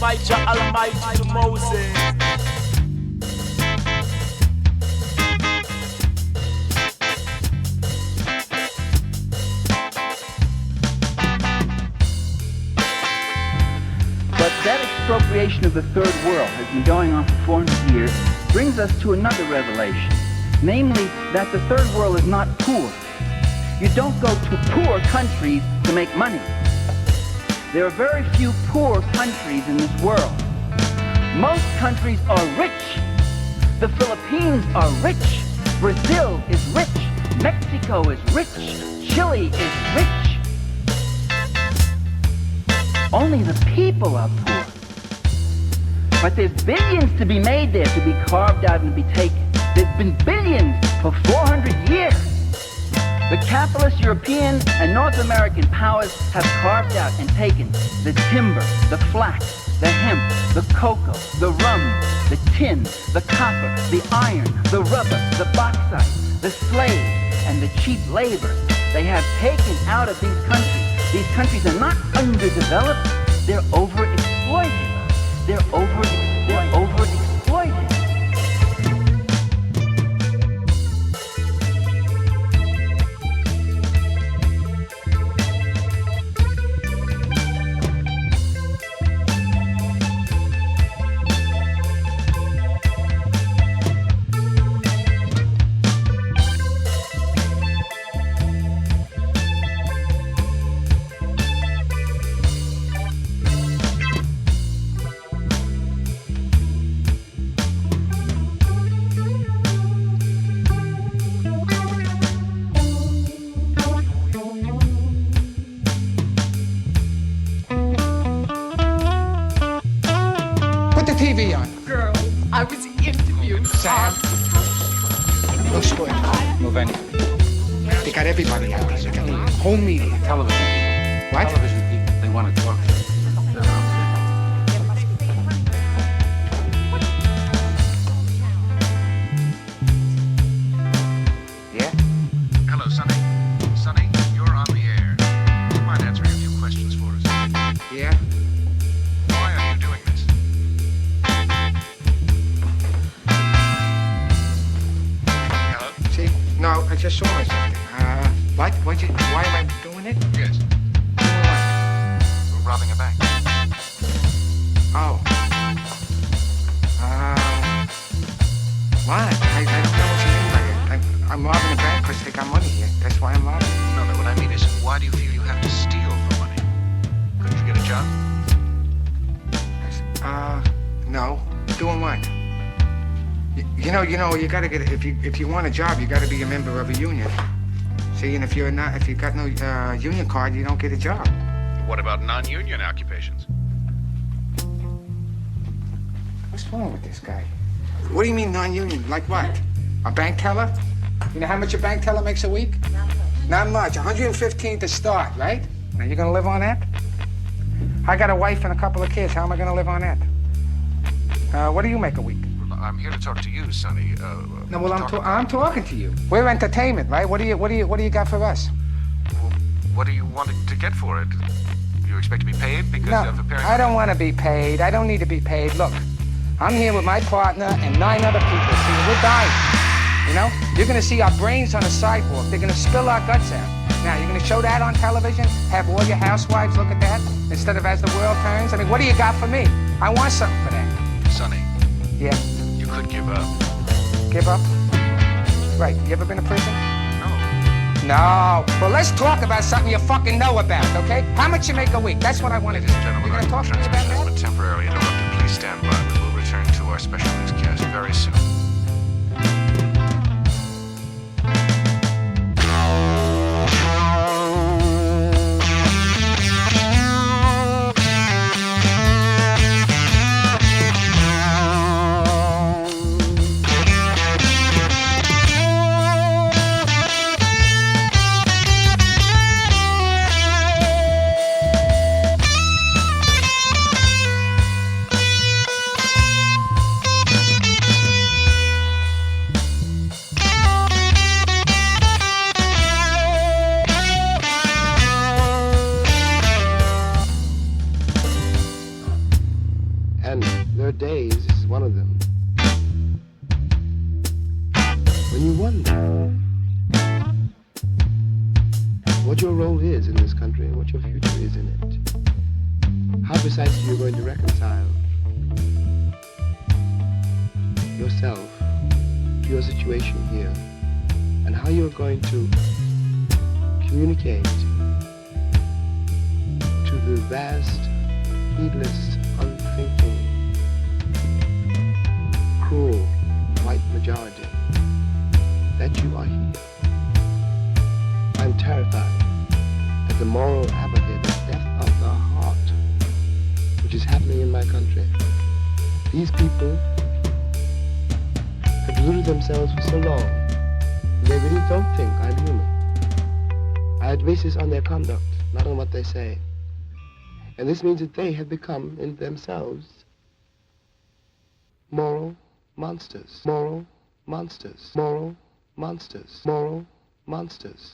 by Jah Almighty to Moses. But that expropriation of the third world has been going on for 400 years, brings us to another revelation, namely that the third world is not poor. You don't go to poor countries to make money. There are very few poor countries in this world. Most countries are rich. The Philippines are rich. Brazil is rich. Mexico is rich. Chile is rich. Only the people are poor. But there's billions to be made there, to be carved out and to be taken. There's been billions for 400 years. The capitalist European and North American powers have carved out and taken the timber, the flax, the hemp, the cocoa, the rum, the tin, the copper, the iron, the rubber, the bauxite, the slaves, and the cheap labor. They have taken out of these countries. These countries are not underdeveloped, they're overexploited. They're overexploited. TV on. Girl, I was interviewing Sam. Looks good. Move any. They got everybody out there. They got the whole media. Television. What? Television people. They want to talk. They're out there. Yeah? Hello, Sonny. Sonny, you're on the air. Do you mind answering a few questions for us? Yeah? Why are you doing this? Hello? See? No, I just saw myself there. What? Why am I doing it? Yes. Doing what? We're robbing a bank. Oh. What? I don't know what you mean by it. I'm robbing a bank because they got money here. That's why I'm robbing. No, what I mean is, why do you feel you have to steal for money? Couldn't you get a job? No. Doing what? You know, you gotta get, if you want a job, you gotta be a member of a union. See, and if you've got no union card, you don't get a job. What about non-union occupations? What's wrong with this guy? What do you mean non-union? Like what? A bank teller? You know how much a bank teller makes a week? Not much. 115 to start, right? Now you gonna live on that? I got a wife and a couple of kids. How am I gonna live on that? What do you make a week? Well, I'm here to talk to you, Sonny. No, well, I'm talking to you. We're entertainment, right? What do you got for us? Well, what do you want to get for it? You expect to be paid because of appearing? I don't want to be paid. I don't need to be paid. Look, I'm here with my partner and 9 other people. See, we're dying. You know? You're gonna see our brains on a sidewalk. They're gonna spill our guts out. Now, you're gonna show that on television? Have all your housewives look at that instead of As the World Turns? I mean, what do you got for me? I want something for that. Sonny. Yeah. You could give up. Give up? Right. You ever been to prison? No. No. Well, let's talk about something you fucking know about, okay? How much you make a week? That's what I want to do. Ladies and gentlemen, You our gonna talk to me about transmission has that? been temporarily interrupted. Please stand by. We will return to our special newscast very soon. you wonder what your role is in this country and what your future is in it. How precisely you're going to reconcile yourself to your situation here, and how you're going to communicate to the vast, heedless, unthinking, cruel white majority that you are here. I'm terrified at the moral apathy, the death of the heart, which is happening in my country. These people have deluded themselves for so long, and they really don't think I'm human. I base this on their conduct, not on what they say. And this means that they have become, in themselves, moral monsters. Moral monsters. Moral monsters. Moral monsters.